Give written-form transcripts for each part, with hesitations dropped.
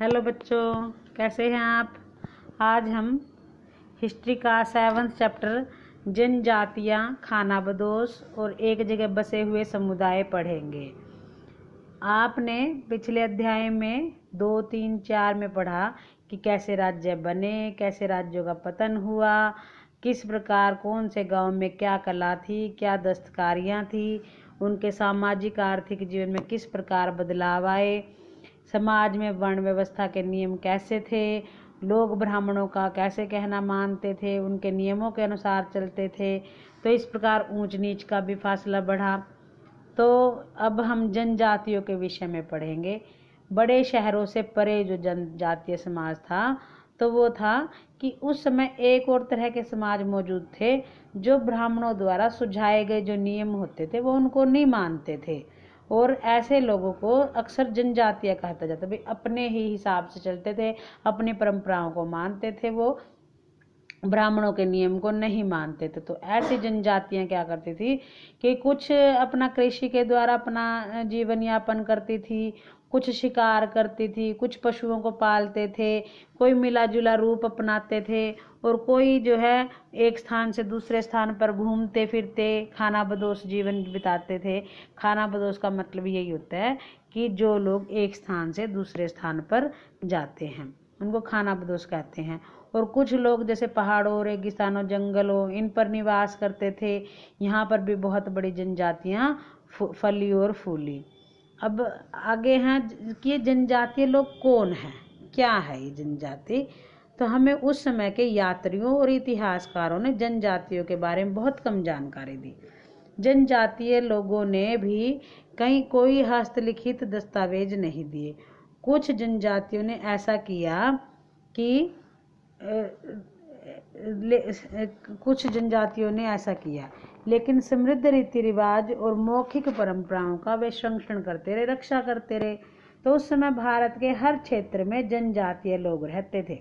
Hello बच्चों, कैसे हैं आप। आज हम हिस्ट्री का 7वां चैप्टर जनजातियाँ, खानाबदोश और एक जगह बसे हुए समुदाय पढ़ेंगे। आपने पिछले अध्याय में 2, 3, 4 में पढ़ा कि कैसे राज्य बने, कैसे राज्यों का पतन हुआ, किस प्रकार कौन से गांव में क्या कला थी, क्या दस्तकारियाँ थी, उनके सामाजिक आर्थिक जीवन में किस प्रकार बदलाव आए, समाज में वर्ण व्यवस्था के नियम कैसे थे, लोग ब्राह्मणों का कैसे कहना मानते थे, उनके नियमों के अनुसार चलते थे। तो इस प्रकार ऊंच नीच का भी फासला बढ़ा। तो अब हम जनजातियों के विषय में पढ़ेंगे। बड़े शहरों से परे जो जनजातीय समाज था, तो वो था कि उस समय एक और तरह के समाज मौजूद थे जो ब्राह्मणों द्वारा सुझाए गए जो नियम होते थे वो उनको नहीं मानते थे, और ऐसे लोगों को अक्सर जनजातीय कहता जाता। भाई अपने ही हिसाब से चलते थे, अपनी परंपराओं को मानते थे, वो ब्राह्मणों के नियम को नहीं मानते थे। तो ऐसी जनजातियां क्या करती थी कि कुछ अपना कृषि के द्वारा अपना जीवन यापन करती थी, कुछ शिकार करती थी, कुछ पशुओं को पालते थे, कोई मिला जुला रूप अपनाते थे, और कोई जो है एक स्थान से दूसरे स्थान पर घूमते फिरते खाना बदोश जीवन बिताते थे। खाना बदोश का मतलब यही होता है कि जो लोग एक स्थान से दूसरे स्थान पर जाते हैं उनको खाना बदोश कहते हैं। और कुछ लोग जैसे पहाड़ों, रेगिस्तानों, जंगलों इन पर निवास करते थे। यहाँ पर भी बहुत बड़ी जनजातियाँ फली और फूली। अब आगे हैं कि ये जनजातीय लोग कौन हैं, क्या है ये जनजाति। तो हमें उस समय के यात्रियों और इतिहासकारों ने जनजातियों के बारे में बहुत कम जानकारी दी। जनजातीय लोगों ने भी कहीं कोई हस्तलिखित दस्तावेज नहीं दिए। कुछ जनजातियों ने ऐसा किया कि कुछ जनजातियों ने ऐसा किया, लेकिन समृद्ध रीति रिवाज और मौखिक परंपराओं का वे संरक्षण करते रहे, रक्षा करते रहे। तो उस समय भारत के हर क्षेत्र में जनजातीय लोग रहते थे।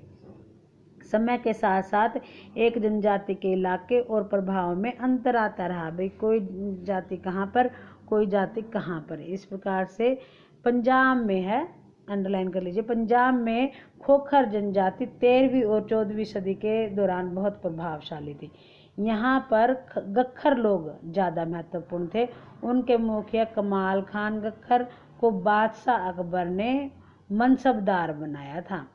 समय के साथ साथ एक जनजाति के इलाके और प्रभाव में अंतर आता रहा। भाई कोई जाति कहाँ पर, कोई जाति कहाँ पर। इस प्रकार से पंजाब में है, अंडरलाइन कर लीजिए, पंजाब में खोखर जनजाति 13वीं और 14वीं सदी के दौरान बहुत प्रभावशाली थी। यहाँ पर गख्खर लोग ज़्यादा महत्वपूर्ण थे। उनके मुखिया कमाल खान गख्खर को बादशाह अकबर ने मनसबदार बनाया था।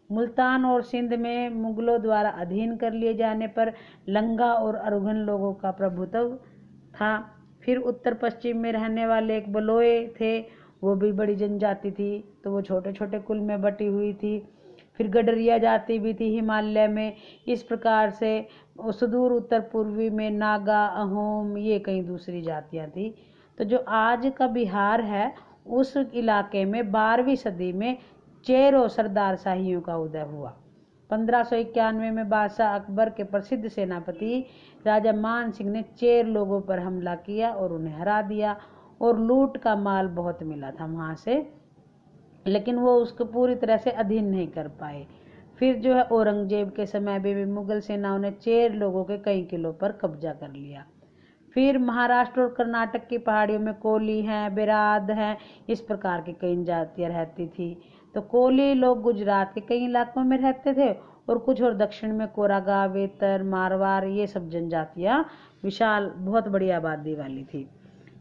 मुल्तान और सिंध में मुगलों द्वारा अधीन कर लिए जाने पर लंगा और अरुगन लोगों का प्रभुत्व था। फिर उत्तर पश्चिम में रहने वाले एक बलोए थे, वो भी बड़ी जनजाति थी, तो वो छोटे छोटे कुल में बटी हुई थी। फिर गडरिया जाति भी थी हिमालय में। इस प्रकार से सुदूर उत्तर पूर्वी में नागा, अहोम, ये कई दूसरी जातियां थी। तो जो आज का बिहार है उस इलाके में 12वीं सदी में चेरो सरदार शाहियों का उदय हुआ। 1591 में बादशाह अकबर के प्रसिद्ध सेनापति राजा मान सिंह ने चेर लोगों पर हमला किया और उन्हें हरा दिया, और लूट का माल बहुत मिला था वहां से, लेकिन वो उसको पूरी तरह से अधीन नहीं कर पाए। फिर जो है औरंगजेब के समय भी मुगल सेनाओं ने चेर लोगों के कई किलों पर कब्जा कर लिया। फिर महाराष्ट्र और कर्नाटक की पहाड़ियों में कोली हैं, बेराद हैं, इस प्रकार की कई जातियां रहती थी। तो कोली लोग गुजरात के कई इलाकों में रहते थे, और कुछ और दक्षिण में कोरागा, वेतर, मारवाड़, ये सब जनजातियां विशाल बहुत बड़ी आबादी वाली थी।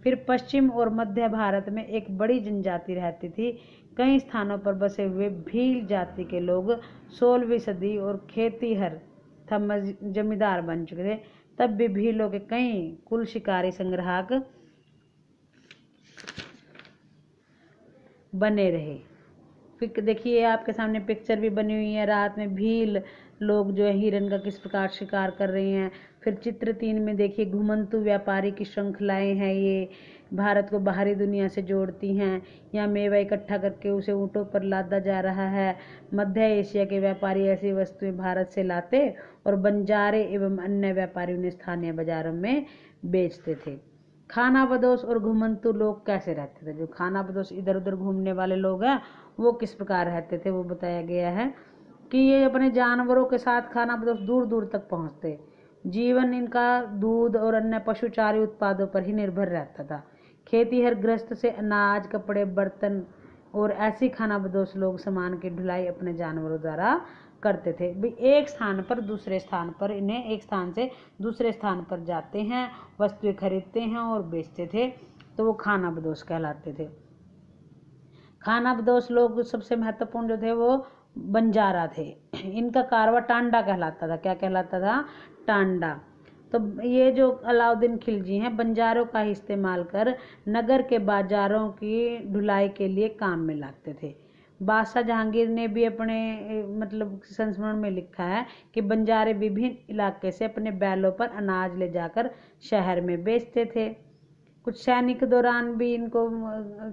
फिर पश्चिम और मध्य भारत में एक बड़ी जनजाति रहती थी। कई स्थानों पर बसे हुए भील जाति के लोग 16वीं सदी और खेतीहर जमींदार बन चुके थे। तब भी भीलों के कई कुल शिकारी संग्राहक बने रहे। फिर देखिए आपके सामने पिक्चर भी बनी हुई है। रात में भील लोग जो है हिरन का किस प्रकार शिकार कर रहे हैं। फिर चित्र 3 में देखिए घुमंतु व्यापारी की श्रृंखलाएं हैं, ये भारत को बाहरी दुनिया से जोड़ती हैं। यहाँ मेवा इकट्ठा करके उसे ऊँटों पर लादा जा रहा है। मध्य एशिया के व्यापारी ऐसी वस्तुएं भारत से लाते और बंजारे एवं अन्य व्यापारी उन्हें स्थानीय बाजारों में बेचते थे। खाना बदोश और घुमंतु लोग कैसे रहते थे। जो खाना बदोश इधर उधर घूमने वाले लोग हैं वो किस प्रकार रहते थे वो बताया गया है कि ये अपने जानवरों के साथ खाना बदोश दूर दूर तक पहुंचते। जीवन इनका दूध और अन्य पशुचारी उत्पादों पर ही निर्भर रहता था। खेती हर गृहस्थ से अनाज, कपड़े, बर्तन और ऐसी खानाबदोश लोग सामान की ढुलाई अपने जानवरों द्वारा करते थे। भी एक स्थान पर दूसरे स्थान पर, इन्हें एक स्थान से दूसरे स्थान पर जाते हैं, वस्तुएं खरीदते हैं और बेचते थे, तो वो खानाबदोश कहलाते थे। खानाबदोश लोग सबसे महत्वपूर्ण जो थे वो बंजारा थे। इनका कारवा टांडा कहलाता था। क्या कहलाता था? टांडा। तो ये जो अलाउद्दीन खिलजी हैं, बंजारों का ही इस्तेमाल कर नगर के बाजारों की ढुलाई के लिए काम में लाते थे। बादशाह जहांगीर ने भी अपने मतलब संस्मरण में लिखा है कि बंजारे विभिन्न इलाके से अपने बैलों पर अनाज ले जाकर शहर में बेचते थे। कुछ सैनिक दौरान भी इनको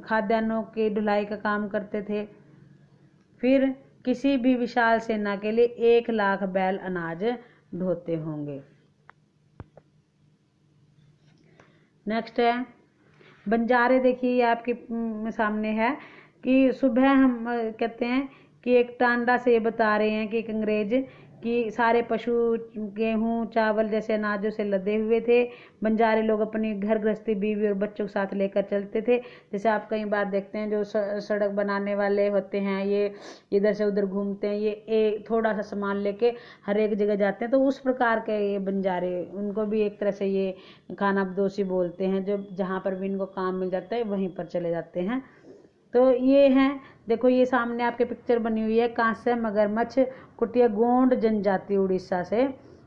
खाद्यान्नों की ढुलाई का काम करते थे। फिर किसी भी विशाल सेना के लिए 1 लाख बैल अनाज ढोते होंगे। नेक्स्ट है बंजारे। देखिए ये आपके सामने है कि सुबह हम कहते हैं कि एक टांडा से ये बता रहे हैं कि एक अंग्रेज कि सारे पशु गेहूं चावल जैसे अनाजों से लदे हुए थे। बंजारे लोग अपनी घर गृहस्थी बीवी और बच्चों के साथ लेकर चलते थे। जैसे आप कई बार देखते हैं जो सड़क बनाने वाले होते हैं, ये इधर से उधर घूमते हैं, ये थोड़ा सा सामान लेके हर एक जगह जाते हैं। तो उस प्रकार के ये बंजारे, उनको भी एक तरह से ये खानाबदोशी बोलते हैं। जो जहाँ पर भी इनको काम मिल जाता है वहीं पर चले जाते हैं। तो ये हैं, देखो ये सामने आपके पिक्चर बनी हुई है, कांस्य मगरमच्छ कुटिया गोंड जनजाति उड़ीसा से।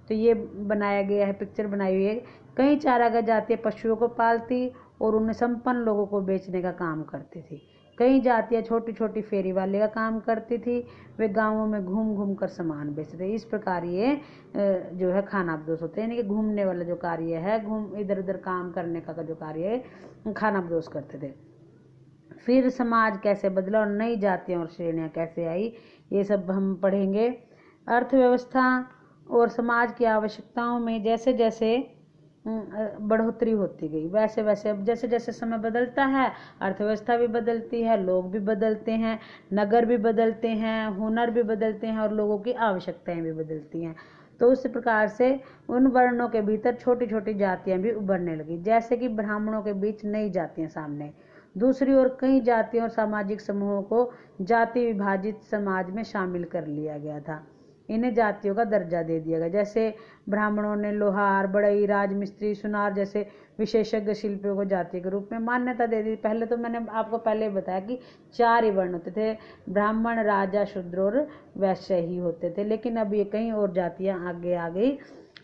तो ये बनाया गया है, पिक्चर बनाई हुई है। कई चारागाह जातियाँ पशुओं को पालती और उन्हें संपन्न लोगों को बेचने का काम करती थी। कई जातियाँ छोटी छोटी फेरी वाले का काम करती थी। वे गांवों में घूम घूम कर सामान बेचते थे। इस प्रकार ये जो है खानाबदोश होते हैं, यानी कि घूमने वाला जो कार्य है, घूम इधर उधर काम करने का जो कार्य है, खानाबदोश करते थे। फिर समाज कैसे बदला और नई जातियाँ और श्रेणियाँ कैसे आई, ये सब हम पढ़ेंगे। अर्थव्यवस्था और समाज की आवश्यकताओं में जैसे जैसे बढ़ोतरी होती गई, वैसे वैसे अब जैसे जैसे समय बदलता है, अर्थव्यवस्था भी बदलती है, लोग भी बदलते हैं, नगर भी बदलते हैं, हुनर भी बदलते हैं और लोगों की आवश्यकताएं भी बदलती हैं। तो उस प्रकार से उन वर्णों के भीतर छोटी छोटी जातियां भी उभरने लगी। जैसे कि ब्राह्मणों के बीच नई जातियां सामने, दूसरी ओर कई जातियों और सामाजिक समूहों को जाति विभाजित समाज में शामिल कर लिया गया था। इन्हें जातियों का दर्जा दे दिया गया। जैसे ब्राह्मणों ने लोहार, बढ़ई, राजमिस्त्री, सुनार जैसे विशेषज्ञ शिल्पियों को जाति के रूप में मान्यता दे दी। पहले तो मैंने आपको पहले बताया कि 4 ही वर्ण होते थे, ब्राह्मण, राजा, शूद्र और वैश्य ही होते थे। लेकिन अब ये कई और जातियां आगे आ गई।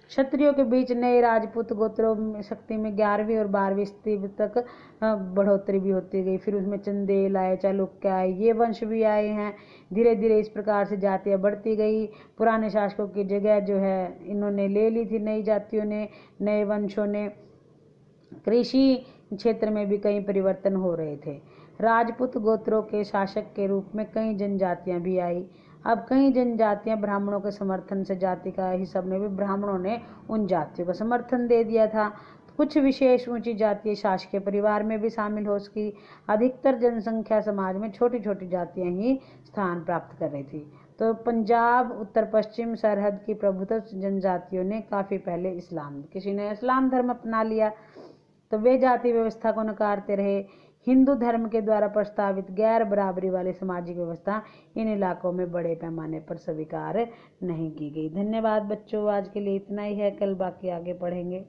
क्षत्रियों के बीच नए राजपूत गोत्रों शक्ति में 11वीं और 12वीं सदी तक बढ़ोतरी भी होती गई। फिर उसमें चंदेल आए, चालुक्य आए, ये वंश भी आए हैं। धीरे धीरे इस प्रकार से जातियां बढ़ती गई। पुराने शासकों की जगह जो है इन्होंने ले ली थी नई जातियों ने, नए वंशों ने। कृषि क्षेत्र में भी कई परिवर्तन हो रहे थे। राजपूत गोत्रों के शासक के रूप में कई जनजातियां भी आई। अब कई जनजातियां ब्राह्मणों के समर्थन से, जाति का ही सबने भी, ब्राह्मणों ने उन जातियों को समर्थन दे दिया था। कुछ विशेष ऊंची जातीय शासकीय परिवार में भी शामिल हो सकी। अधिकतर जनसंख्या समाज में छोटी छोटी जातियां ही स्थान प्राप्त कर रही थी। तो पंजाब उत्तर पश्चिम सरहद की प्रभुत्व जनजातियों ने काफी पहले किसी ने इस्लाम धर्म अपना लिया, तो वे जाति व्यवस्था को नकारते रहे। हिंदू धर्म के द्वारा प्रस्तावित गैर बराबरी वाली सामाजिक व्यवस्था इन इलाकों में बड़े पैमाने पर स्वीकार नहीं की गई। धन्यवाद बच्चों, आज के लिए इतना ही है। कल बाकी आगे पढ़ेंगे।